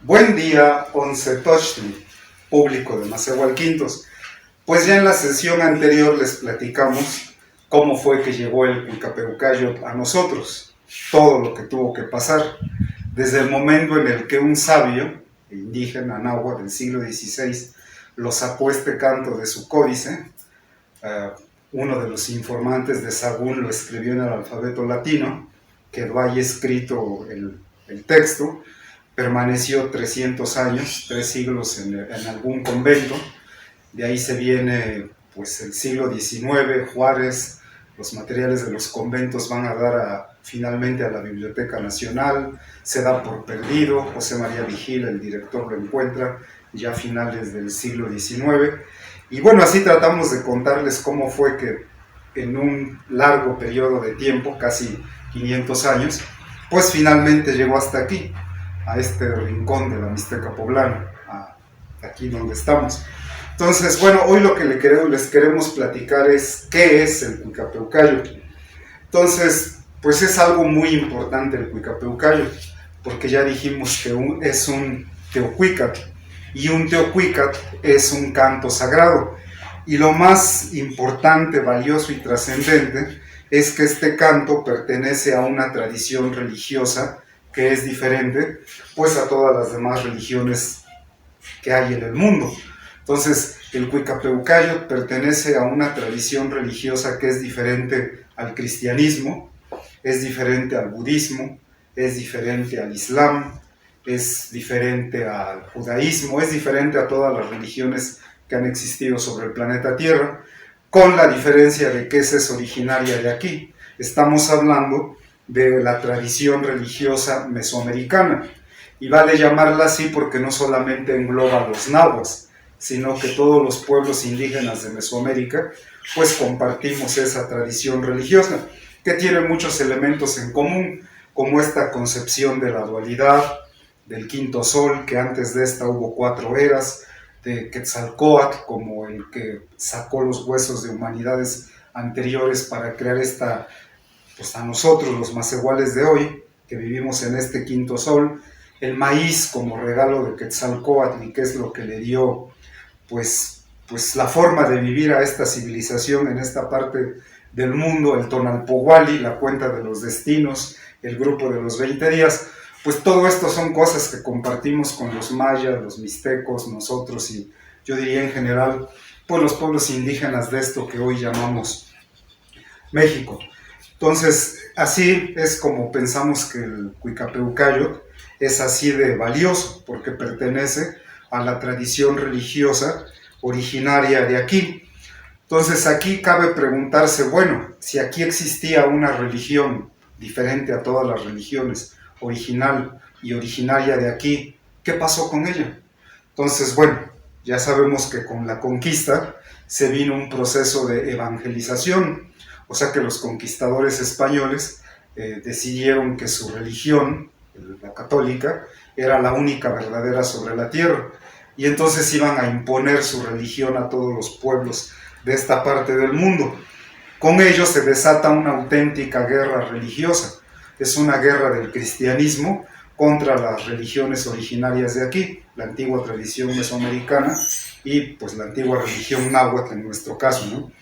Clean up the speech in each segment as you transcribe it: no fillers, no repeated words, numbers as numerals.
Buen día, Once Tochtli, público de Macehualquintos. Pues ya en la sesión anterior les platicamos cómo fue que llegó el Cuicapeucayotl a nosotros, todo lo que tuvo que pasar, desde el momento en el que un sabio indígena náhuatl del siglo XVI lo sacó este canto de su códice. Uno de los informantes de Sagún lo escribió en el alfabeto latino, quedó ahí escrito el texto. Permaneció 300 años, 3 siglos en algún convento. De ahí se viene pues el siglo XIX, Juárez, los materiales de los conventos van a dar finalmente a la Biblioteca Nacional, se da por perdido, José María Vigil, el director, lo encuentra ya a finales del siglo XIX. Y bueno, así tratamos de contarles cómo fue que en un largo periodo de tiempo, casi 500 años, pues finalmente llegó hasta aquí, a este rincón de la Mixteca poblana, aquí donde estamos. Entonces, bueno, hoy lo que les queremos platicar es qué es el Cuicapeucayotl. Entonces, pues es algo muy importante el Cuicapeucayotl, porque ya dijimos que es un teocuicatl, y un teocuicatl es un canto sagrado. Y lo más importante, valioso y trascendente es que este canto pertenece a una tradición religiosa que es diferente pues a todas las demás religiones que hay en el mundo. Entonces, el Cuicapeucayotl pertenece a una tradición religiosa que es diferente al cristianismo, es diferente al budismo, es diferente al islam, es diferente al judaísmo, es diferente a todas las religiones que han existido sobre el planeta Tierra, con la diferencia de que esa es originaria de aquí. Estamos hablando de la tradición religiosa mesoamericana, y vale llamarla así porque no solamente engloba a los nahuas, sino que todos los pueblos indígenas de Mesoamérica pues compartimos esa tradición religiosa, que tiene muchos elementos en común, como esta concepción de la dualidad, del quinto sol, que antes de esta hubo 4 eras, de Quetzalcóatl como el que sacó los huesos de humanidades anteriores para crear esta, pues a nosotros los macehuales de hoy, que vivimos en este quinto sol, el maíz como regalo de Quetzalcóatl, y que es lo que le dio pues la forma de vivir a esta civilización en esta parte del mundo, el Tonalpohualli, la cuenta de los destinos, el grupo de los 20 días, pues todo esto son cosas que compartimos con los mayas, los mixtecos, nosotros, y yo diría en general, pues los pueblos indígenas de esto que hoy llamamos México. Entonces, así es como pensamos que el Cuicapeucayotl es así de valioso, porque pertenece a la tradición religiosa originaria de aquí. Entonces, aquí cabe preguntarse, bueno, si aquí existía una religión diferente a todas las religiones, original y originaria de aquí, ¿qué pasó con ella? Entonces, bueno, ya sabemos que con la conquista se vino un proceso de evangelización, o sea que los conquistadores españoles decidieron que su religión, la católica, era la única verdadera sobre la tierra, y entonces iban a imponer su religión a todos los pueblos de esta parte del mundo. Con ello se desata una auténtica guerra religiosa, es una guerra del cristianismo contra las religiones originarias de aquí, la antigua tradición mesoamericana y pues la antigua religión náhuatl en nuestro caso, ¿no?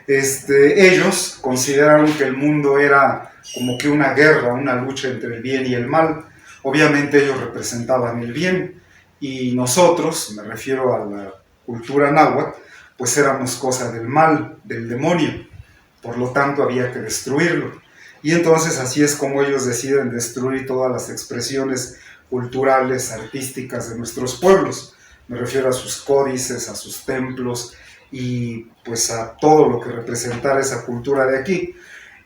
Ellos consideraron que el mundo era como que una guerra, una lucha entre el bien y el mal. Obviamente ellos representaban el bien, y nosotros, me refiero a la cultura náhuatl, pues éramos cosa del mal, del demonio, por lo tanto había que destruirlo. Y entonces así es como ellos deciden destruir todas las expresiones culturales, artísticas de nuestros pueblos. Me refiero a sus códices, a sus templos y pues a todo lo que representara esa cultura de aquí.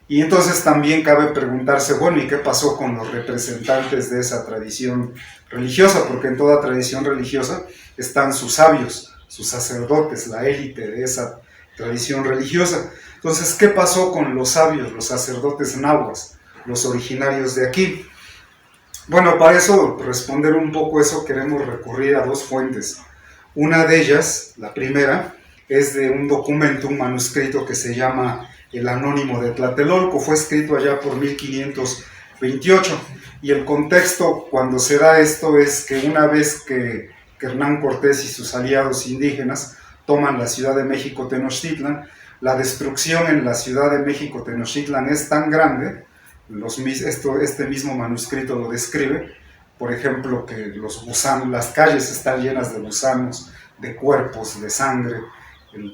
Y entonces también cabe preguntarse, bueno, ¿y qué pasó con los representantes de esa tradición religiosa? Porque en toda tradición religiosa están sus sabios, sus sacerdotes, la élite de esa tradición religiosa. Entonces, ¿qué pasó con los sabios, los sacerdotes nahuas, los originarios de aquí? Bueno, para eso, responder un poco eso, queremos recurrir a 2 fuentes. Una de ellas, la primera, es de un documento, un manuscrito que se llama El Anónimo de Tlatelolco. Fue escrito allá por 1500 28. Y el contexto cuando se da esto es que una vez que Hernán Cortés y sus aliados indígenas toman la Ciudad de México Tenochtitlan, la destrucción en la Ciudad de México Tenochtitlan es tan grande, este mismo manuscrito lo describe, por ejemplo, que los gusanos, las calles están llenas de gusanos, de cuerpos, de sangre,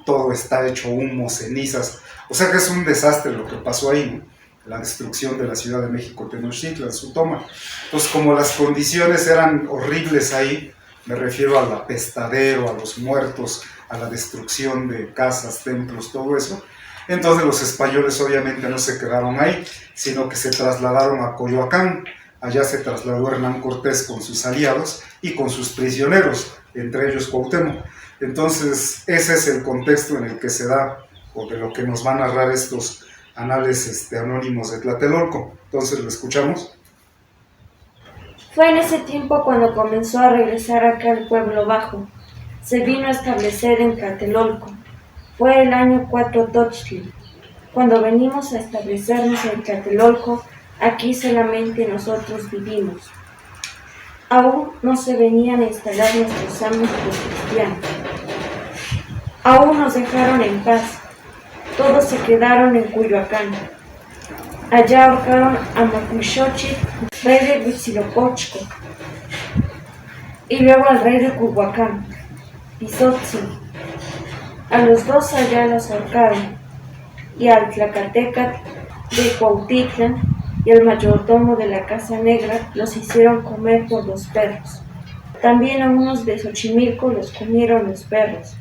todo está hecho humo, cenizas, o sea que es un desastre lo que pasó ahí, ¿no? La destrucción de la Ciudad de México Tenochtitlan, su toma. Entonces, como las condiciones eran horribles ahí, me refiero al apestadero, a los muertos, a la destrucción de casas, templos, todo eso. Entonces los españoles obviamente no se quedaron ahí, sino que se trasladaron a Coyoacán. Allá se trasladó Hernán Cortés con sus aliados y con sus prisioneros, entre ellos Cuauhtémoc. Entonces ese es el contexto en el que se da, o de lo que nos van a narrar estos anales anónimos de Tlatelolco. Entonces lo escuchamos. Fue en ese tiempo cuando comenzó a regresar acá el pueblo bajo. Se vino a establecer en Tlatelolco. Fue el año 4 Tochtli. Cuando venimos a establecernos en Tlatelolco, aquí solamente nosotros vivimos. Aún no se venían a instalar nuestros amos los cristianos. Aún nos dejaron en paz. Todos se quedaron en Cuyoacán. Allá ahorcaron a Macuixochitl, rey de Huitzilopochtli, y luego al rey de Culhuacán, Tizotzin. A los dos allá los ahorcaron, y al Tlacatecatl de Cuautitlán y al mayordomo de la Casa Negra los hicieron comer por los perros. También a unos de Xochimilco los comieron los perros,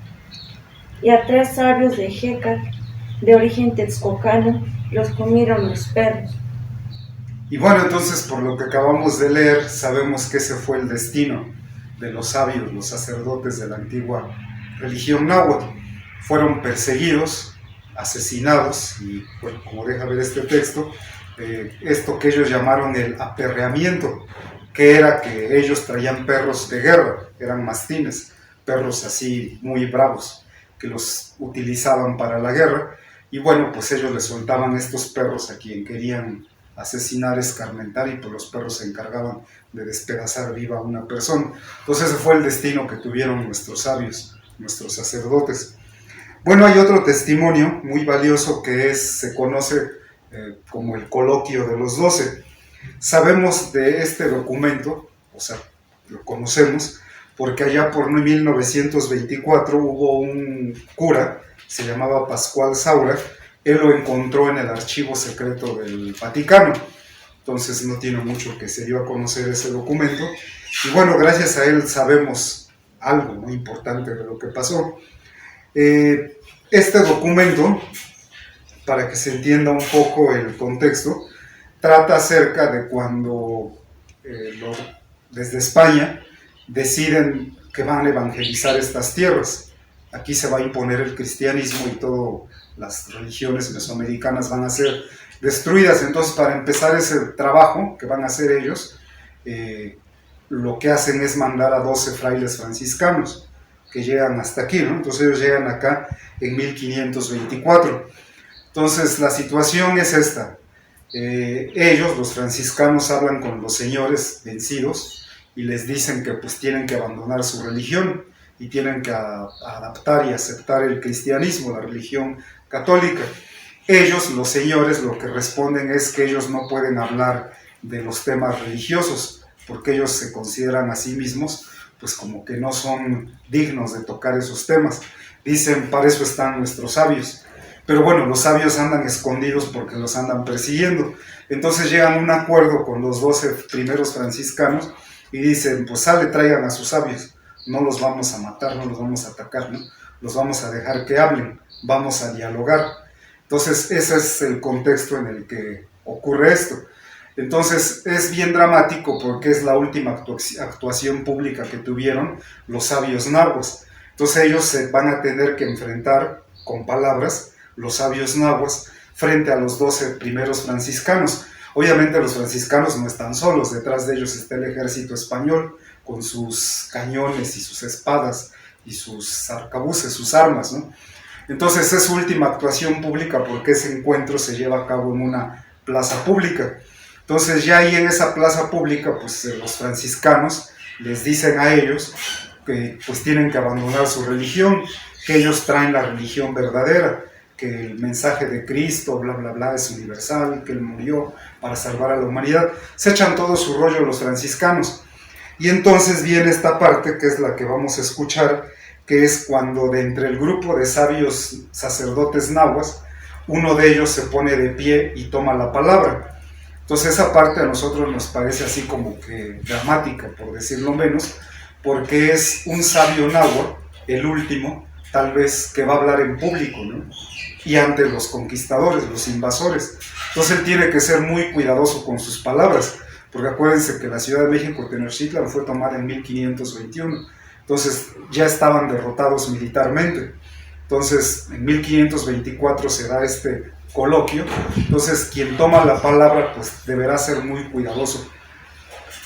y a 3 sabios de Hécat, de origen texcocano, los comieron los perros. Y bueno, entonces por lo que acabamos de leer, sabemos que ese fue el destino de los sabios, los sacerdotes de la antigua religión náhuatl. Fueron perseguidos, asesinados, y bueno, como deja ver este texto, esto que ellos llamaron el aperreamiento, que era que ellos traían perros de guerra, eran mastines, perros así muy bravos, que los utilizaban para la guerra, y bueno, pues ellos les soltaban estos perros a quien querían asesinar, escarmentar, y pues los perros se encargaban de despedazar viva a una persona. Entonces ese fue el destino que tuvieron nuestros sabios, nuestros sacerdotes. Bueno, hay otro testimonio muy valioso que se conoce como el Coloquio de los 12. Sabemos de este documento, o sea, lo conocemos, porque allá por 1924 hubo un cura, se llamaba Pascual Saura, él lo encontró en el archivo secreto del Vaticano, entonces no tiene mucho que se dio a conocer ese documento, y bueno, gracias a él sabemos algo muy importante de lo que pasó. Este documento, para que se entienda un poco el contexto, trata acerca de cuando desde España deciden que van a evangelizar estas tierras. Aquí se va a imponer el cristianismo y todas las religiones mesoamericanas van a ser destruidas. Entonces, para empezar ese trabajo que van a hacer ellos, lo que hacen es mandar a 12 frailes franciscanos que llegan hasta aquí, ¿no? Entonces ellos llegan acá en 1524. Entonces la situación es esta. Ellos, los franciscanos, hablan con los señores vencidos y les dicen que pues tienen que abandonar su religión y tienen que adaptar y aceptar el cristianismo, la religión católica. Ellos, los señores, lo que responden es que ellos no pueden hablar de los temas religiosos porque ellos se consideran a sí mismos pues como que no son dignos de tocar esos temas. Dicen, para eso están nuestros sabios. Pero bueno, los sabios andan escondidos porque los andan persiguiendo. Entonces llegan a un acuerdo con los 12 primeros franciscanos y dicen, pues sale, traigan a sus sabios. No los vamos a matar, no los vamos a atacar, ¿no? Los vamos a dejar que hablen, vamos a dialogar. Entonces ese es el contexto en el que ocurre esto. Entonces es bien dramático porque es la última actuación pública que tuvieron los sabios nahuas. Entonces ellos se van a tener que enfrentar con palabras, los sabios nahuas, frente a los 12 primeros franciscanos. Obviamente los franciscanos no están solos, detrás de ellos está el ejército español con sus cañones y sus espadas y sus arcabuces, sus armas, ¿no? Entonces es su última actuación pública porque ese encuentro se lleva a cabo en una plaza pública. Entonces ya ahí en esa plaza pública, pues los franciscanos les dicen a ellos que pues tienen que abandonar su religión, que ellos traen la religión verdadera, que el mensaje de Cristo, bla, bla, bla, es universal, que Él murió para salvar a la humanidad. Se echan todo su rollo los franciscanos. Y entonces viene esta parte, que es la que vamos a escuchar, que es cuando de entre el grupo de sabios sacerdotes nahuas, uno de ellos se pone de pie y toma la palabra. Entonces esa parte a nosotros nos parece así como que dramática, por decirlo menos, porque es un sabio náhuatl, el último, tal vez, que va a hablar en público, ¿no? Y ante los conquistadores, los invasores. Entonces él tiene que ser muy cuidadoso con sus palabras, porque acuérdense que la Ciudad de México, Tenochtitlan, fue tomada en 1521, entonces ya estaban derrotados militarmente. Entonces en 1524 se da este coloquio, entonces quien toma la palabra pues deberá ser muy cuidadoso,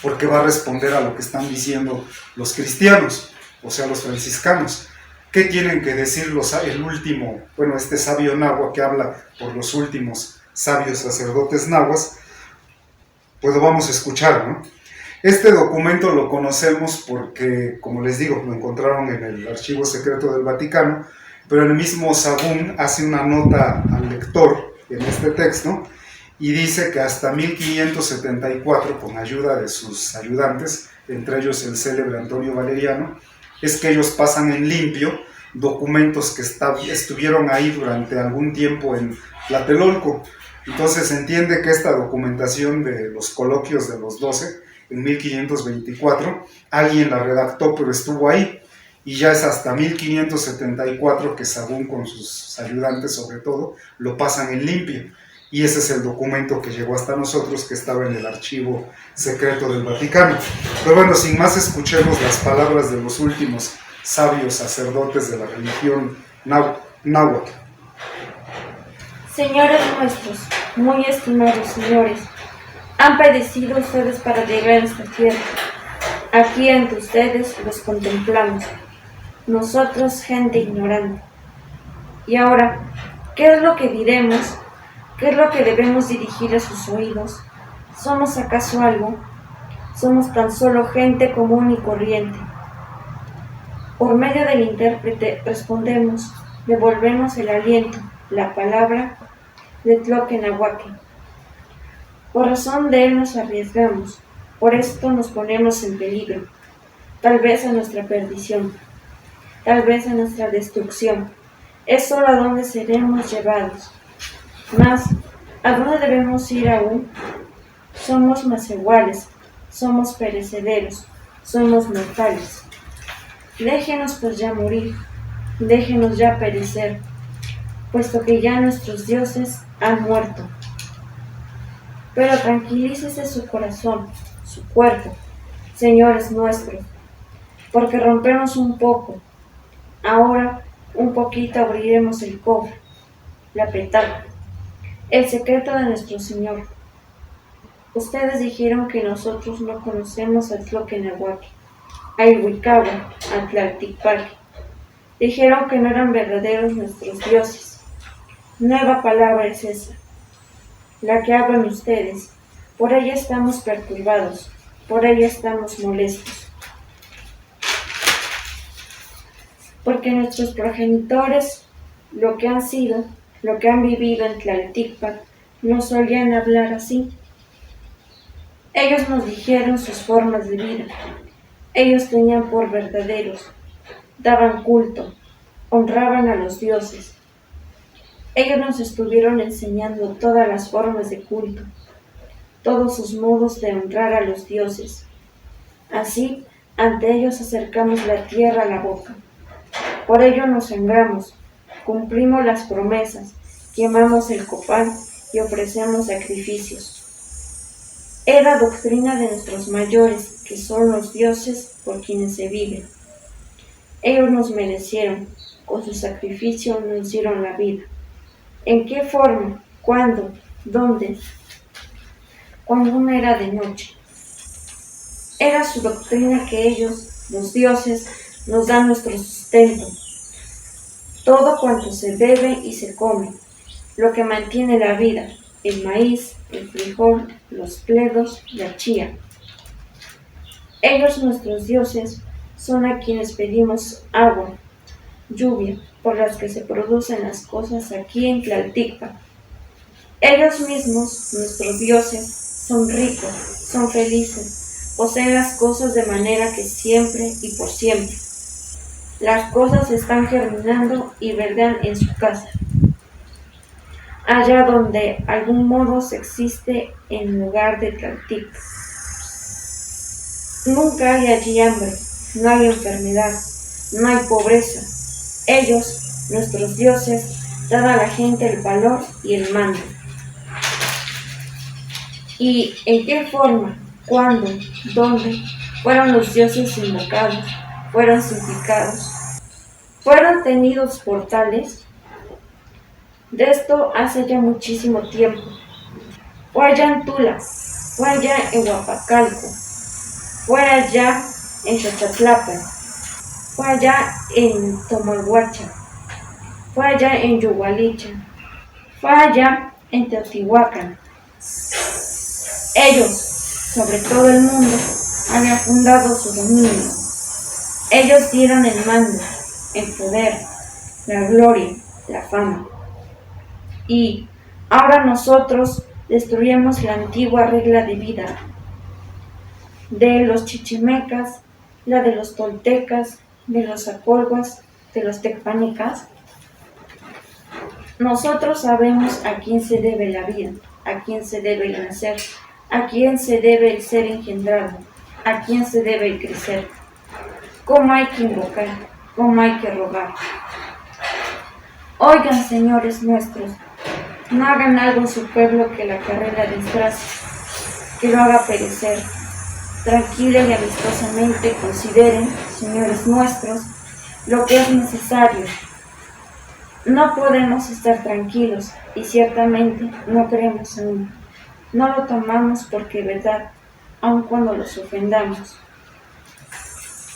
porque va a responder a lo que están diciendo los cristianos, o sea los franciscanos. ¿Qué tienen que decir el último, bueno, este sabio náhuatl que habla por los últimos sabios sacerdotes nahuas? Pues lo vamos a escuchar, ¿no? Este documento lo conocemos porque, como les digo, lo encontraron en el Archivo Secreto del Vaticano, pero el mismo Sagún hace una nota al lector en este texto y dice que hasta 1574, con ayuda de sus ayudantes, entre ellos el célebre Antonio Valeriano, es que ellos pasan en limpio documentos que estuvieron ahí durante algún tiempo en Tlatelolco. Entonces se entiende que esta documentación de los coloquios de los 12, en 1524, alguien la redactó, pero estuvo ahí, y ya es hasta 1574 que Sagún con sus ayudantes sobre todo lo pasan en limpio, y ese es el documento que llegó hasta nosotros, que estaba en el Archivo Secreto del Vaticano. Pero bueno, sin más, escuchemos las palabras de los últimos sabios sacerdotes de la religión náhuatl. Señores nuestros, muy estimados señores, han padecido ustedes para llegar a esta tierra. Aquí ante ustedes los contemplamos, nosotros gente ignorante. Y ahora, ¿qué es lo que diremos? ¿Qué es lo que debemos dirigir a sus oídos? ¿Somos acaso algo? Somos tan solo gente común y corriente. Por medio del intérprete respondemos, devolvemos el aliento, la palabra de Tloquenahuaque. Por razón de él nos arriesgamos, por esto nos ponemos en peligro, tal vez a nuestra perdición, tal vez a nuestra destrucción. Es solo a dónde seremos llevados. Mas, ¿a dónde debemos ir aún? Somos masehuales, somos perecederos, somos mortales. Déjenos pues ya morir, déjenos ya perecer, puesto que ya nuestros dioses han muerto. Pero tranquilícese su corazón, su cuerpo, señores nuestros, porque rompemos un poco. Ahora un poquito abriremos el cofre, la petaca, el secreto de nuestro Señor. Ustedes dijeron que nosotros no conocemos a Tloquenahuaque, a Ilhuicahua, a Tlalticpaque. Dijeron que no eran verdaderos nuestros dioses. Nueva palabra es esa, la que hablan ustedes. Por ella estamos perturbados, por ella estamos molestos. Porque nuestros progenitores, lo que han sido, lo que han vivido en Tlalticpac, no solían hablar así. Ellos nos dijeron sus formas de vida. Ellos tenían por verdaderos, daban culto, honraban a los dioses. Ellos nos estuvieron enseñando todas las formas de culto, todos sus modos de honrar a los dioses. Así, ante ellos acercamos la tierra a la boca. Por ello nos sembramos, cumplimos las promesas, quemamos el copal y ofrecemos sacrificios. Era doctrina de nuestros mayores, que son los dioses por quienes se vive. Ellos nos merecieron, con su sacrificio nos dieron la vida. ¿En qué forma? ¿Cuándo? ¿Dónde? Cuando no era de noche. Era su doctrina que ellos, los dioses, nos dan nuestro sustento. Todo cuanto se bebe y se come, lo que mantiene la vida, el maíz, el frijol, los pledos, la chía. Ellos, nuestros dioses, son a quienes pedimos agua, lluvia, por las que se producen las cosas aquí en Tlalticpa. Ellos mismos, nuestros dioses, son ricos, son felices, poseen las cosas de manera que siempre y por siempre. Las cosas están germinando y verdean en su casa, allá donde algún modo se existe en lugar de Tlalticpa. Nunca hay allí hambre, no hay enfermedad, no hay pobreza. Ellos, nuestros dioses, dan a la gente el valor y el mando. ¿Y en qué forma, cuándo, dónde fueron los dioses invocados, fueron significados, fueron tenidos por tales? De esto hace ya muchísimo tiempo. Fue allá en Tula, fue allá en Huapacalco, fue allá en Xochitlapan, fue allá en Tomalhuacha, fue allá en Yugualicha, fue allá en Teotihuacán. Ellos, sobre todo el mundo, habían fundado su dominio. Ellos dieron el mando, el poder, la gloria, la fama. Y ahora nosotros destruyamos la antigua regla de vida de los chichimecas, la de los toltecas, de los acolhuas, de los tecpanecas. Nosotros sabemos a quién se debe la vida, a quién se debe el nacer, a quién se debe el ser engendrado, a quién se debe el crecer, cómo hay que invocar, cómo hay que rogar. Oigan, señores nuestros, no hagan algo en su pueblo que la carrera desgracie, que lo haga perecer. Tranquila y amistosamente consideren, señores nuestros, lo que es necesario. No podemos estar tranquilos y ciertamente no creemos aún. No lo tomamos porque verdad, aun cuando los ofendamos.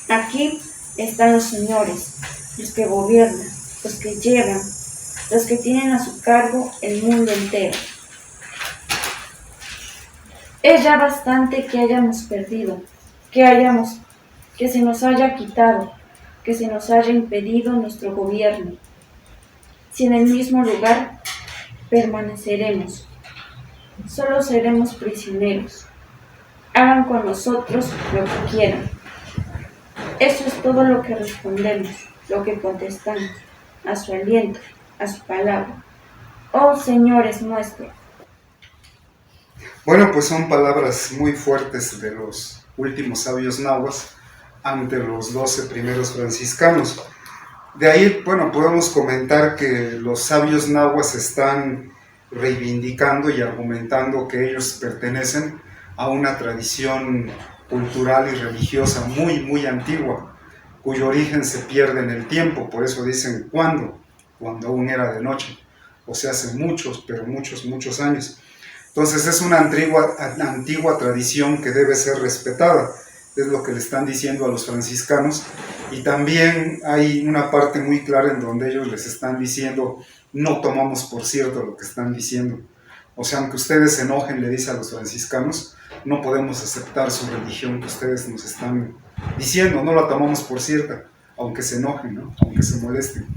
Aquí están los señores, los que gobiernan, los que llevan, los que tienen a su cargo el mundo entero. Es ya bastante que hayamos perdido, que se nos haya quitado, que se nos haya impedido nuestro gobierno. Si en el mismo lugar permaneceremos, solo seremos prisioneros. Hagan con nosotros lo que quieran. Eso es todo lo que respondemos, lo que contestamos, a su aliento, a su palabra. Oh señores nuestros. Bueno, pues son palabras muy fuertes de los últimos sabios nahuas ante los 12 primeros franciscanos. De ahí, bueno, podemos comentar que los sabios nahuas están reivindicando y argumentando que ellos pertenecen a una tradición cultural y religiosa muy, muy antigua, cuyo origen se pierde en el tiempo. Por eso dicen ¿cuándo? Cuando aún era de noche, o sea, hace muchos, pero muchos años. Entonces es una antigua tradición que debe ser respetada, es lo que le están diciendo a los franciscanos, y también hay una parte muy clara en donde ellos les están diciendo, no tomamos por cierto lo que están diciendo. O sea, aunque ustedes se enojen, le dice a los franciscanos, no podemos aceptar su religión que ustedes nos están diciendo, no la tomamos por cierta, aunque se enojen, ¿no? Aunque se molesten.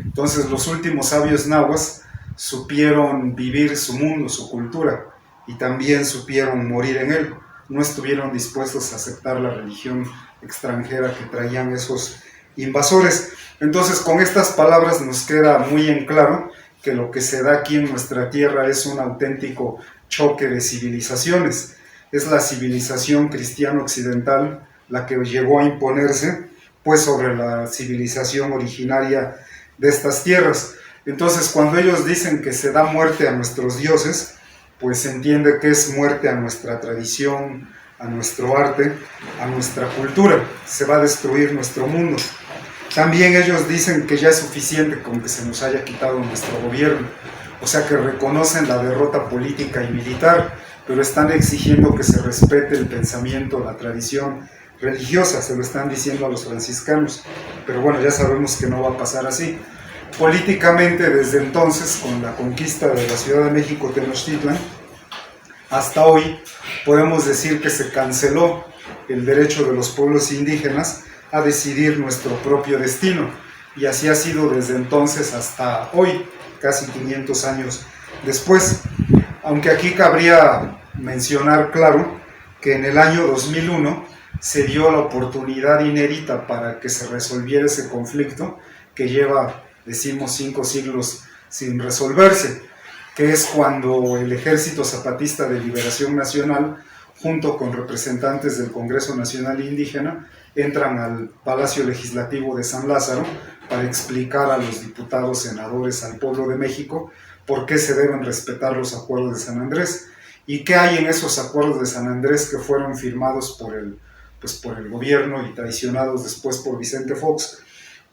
Entonces los últimos sabios nahuas supieron vivir su mundo, su cultura, y también supieron morir en él. No estuvieron dispuestos a aceptar la religión extranjera que traían esos invasores. Entonces, con estas palabras nos queda muy en claro que lo que se da aquí en nuestra tierra es un auténtico choque de civilizaciones. Es la civilización cristiana occidental la que llegó a imponerse, pues, sobre la civilización originaria de estas tierras. Entonces, cuando ellos dicen que se da muerte a nuestros dioses, pues se entiende que es muerte a nuestra tradición, a nuestro arte, a nuestra cultura. Se va a destruir nuestro mundo. También ellos dicen que ya es suficiente con que se nos haya quitado nuestro gobierno. O sea, que reconocen la derrota política y militar, pero están exigiendo que se respete el pensamiento, la tradición religiosa. Se lo están diciendo a los franciscanos. Pero bueno, ya sabemos que no va a pasar así. Políticamente, desde entonces, con la conquista de la Ciudad de México, Tenochtitlan, hasta hoy, podemos decir que se canceló el derecho de los pueblos indígenas a decidir nuestro propio destino. Y así ha sido desde entonces hasta hoy, casi 500 años después. Aunque aquí cabría mencionar, claro, que en el año 2001 se dio la oportunidad inédita para que se resolviera ese conflicto que lleva, decimos, 5 siglos sin resolverse, que es cuando el Ejército Zapatista de Liberación Nacional, junto con representantes del Congreso Nacional Indígena, entran al Palacio Legislativo de San Lázaro para explicar a los diputados, senadores, al pueblo de México, por qué se deben respetar los acuerdos de San Andrés y qué hay en esos acuerdos de San Andrés que fueron firmados por el gobierno y traicionados después por Vicente Fox.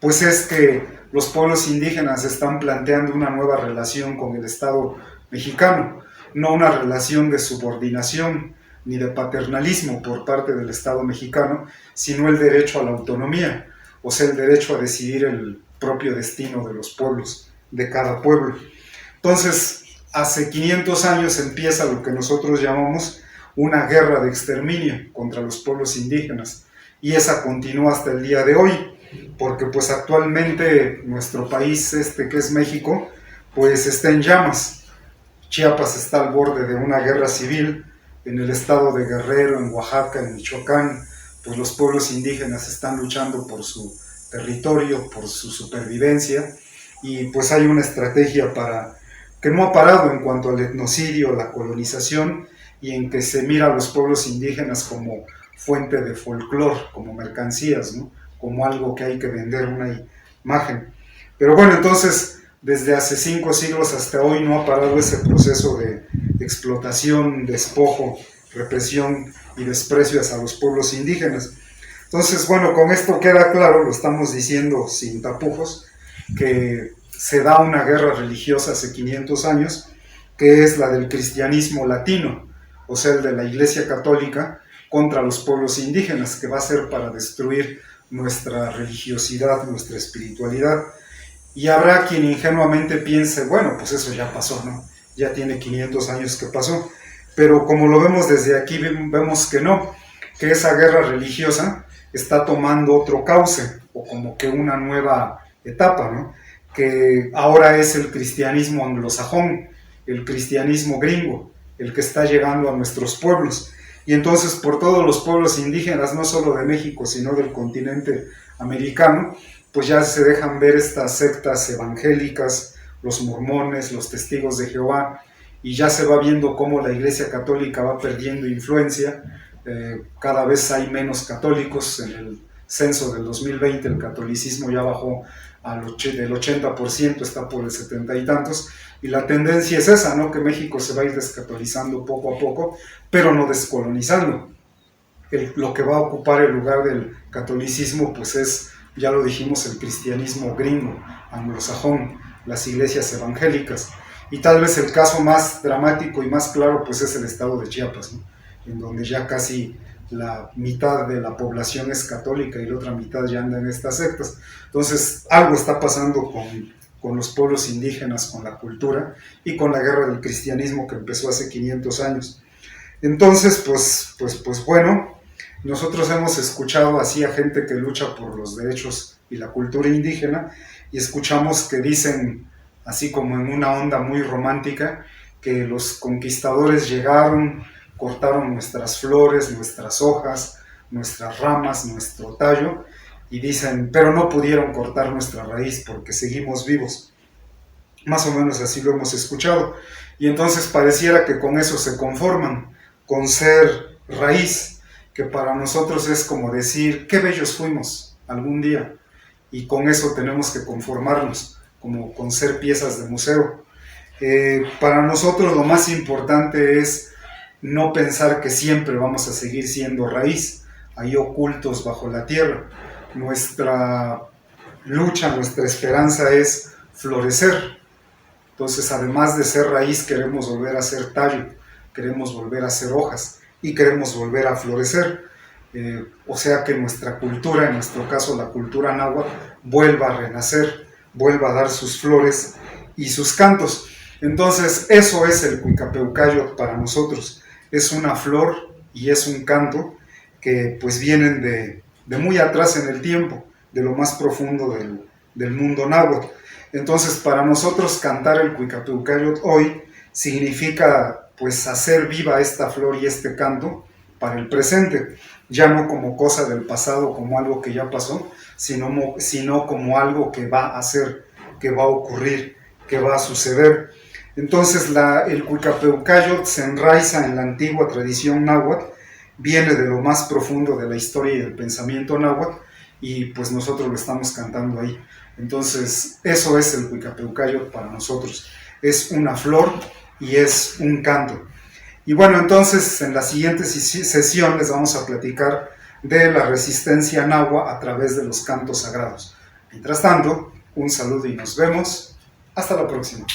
Pues es que los pueblos indígenas están planteando una nueva relación con el Estado mexicano, no una relación de subordinación ni de paternalismo por parte del Estado mexicano, sino el derecho a la autonomía, o sea, el derecho a decidir el propio destino de los pueblos, de cada pueblo. Entonces, hace 500 años empieza lo que nosotros llamamos una guerra de exterminio contra los pueblos indígenas, y esa continúa hasta el día de hoy, porque pues actualmente nuestro país, que es México, pues está en llamas. Chiapas está al borde de una guerra civil, en el estado de Guerrero, en Oaxaca, en Michoacán, pues los pueblos indígenas están luchando por su territorio, por su supervivencia, y pues hay una estrategia que no ha parado en cuanto al etnocidio, la colonización, y en que se mira a los pueblos indígenas como fuente de folclore, como mercancías, ¿no? Como algo que hay que vender, una imagen. Pero bueno, entonces, desde hace 5 siglos hasta hoy no ha parado ese proceso de explotación, despojo, represión y desprecio hacia los pueblos indígenas. Entonces, bueno, con esto queda claro, lo estamos diciendo sin tapujos, que se da una guerra religiosa hace 500 años, que es la del cristianismo latino, o sea, el de la Iglesia Católica contra los pueblos indígenas, que va a ser para destruir nuestra religiosidad, nuestra espiritualidad. Y habrá quien ingenuamente piense, bueno, pues eso ya pasó, ¿no? Ya tiene 500 años que pasó. Pero como lo vemos desde aquí, vemos que no, que esa guerra religiosa está tomando otro cauce, o como que una nueva etapa, ¿no? Que ahora es el cristianismo anglosajón, el cristianismo gringo, el que está llegando a nuestros pueblos. Y entonces por todos los pueblos indígenas, no solo de México, sino del continente americano, pues ya se dejan ver estas sectas evangélicas, los mormones, los testigos de Jehová, y ya se va viendo cómo la Iglesia Católica va perdiendo influencia. Cada vez hay menos católicos. En el censo del 2020 el catolicismo ya bajó del 80%, está por el 70 y tantos, y la tendencia es esa, ¿no? Que México se va a ir descatolizando poco a poco, pero no descolonizando. Lo que va a ocupar el lugar del catolicismo, pues es, ya lo dijimos, el cristianismo gringo, anglosajón, las iglesias evangélicas. Y tal vez el caso más dramático y más claro, pues es el estado de Chiapas, ¿no? En donde ya casi la mitad de la población es católica y la otra mitad ya anda en estas sectas. Entonces, algo está pasando con los pueblos indígenas, con la cultura y con la guerra del cristianismo que empezó hace 500 años. Entonces, pues bueno, nosotros hemos escuchado así a gente que lucha por los derechos y la cultura indígena, y escuchamos que dicen, así como en una onda muy romántica, que los conquistadores llegaron, cortaron nuestras flores, nuestras hojas, nuestras ramas, nuestro tallo, y dicen, pero no pudieron cortar nuestra raíz porque seguimos vivos. Más o menos así lo hemos escuchado. Y entonces pareciera que con eso se conforman, con ser raíz, que para nosotros es como decir, qué bellos fuimos algún día, y con eso tenemos que conformarnos, como con ser piezas de museo. Para nosotros lo más importante es no pensar que siempre vamos a seguir siendo raíz, ahí ocultos bajo la tierra. Nuestra lucha, nuestra esperanza es florecer. Entonces, además de ser raíz, queremos volver a ser tallo, queremos volver a ser hojas y queremos volver a florecer. O sea que nuestra cultura, en nuestro caso la cultura náhuatl, vuelva a renacer, vuelva a dar sus flores y sus cantos. Entonces, eso es el Cuicapeucayotl para nosotros. Es una flor y es un canto que pues vienen de muy atrás en el tiempo, de lo más profundo del mundo náhuatl. Entonces, para nosotros cantar el Cuicapeucayotl hoy significa pues hacer viva esta flor y este canto para el presente, ya no como cosa del pasado, como algo que ya pasó, sino como algo que va a ser, que va a ocurrir, que va a suceder. Entonces el Cuicapeucayotl se enraiza en la antigua tradición náhuatl, viene de lo más profundo de la historia y del pensamiento náhuatl, y pues nosotros lo estamos cantando ahí. Entonces eso es el Cuicapeucayotl para nosotros, es una flor y es un canto. Y bueno, entonces en la siguiente sesión les vamos a platicar de la resistencia náhuatl a través de los cantos sagrados. Mientras tanto, un saludo y nos vemos. Hasta la próxima.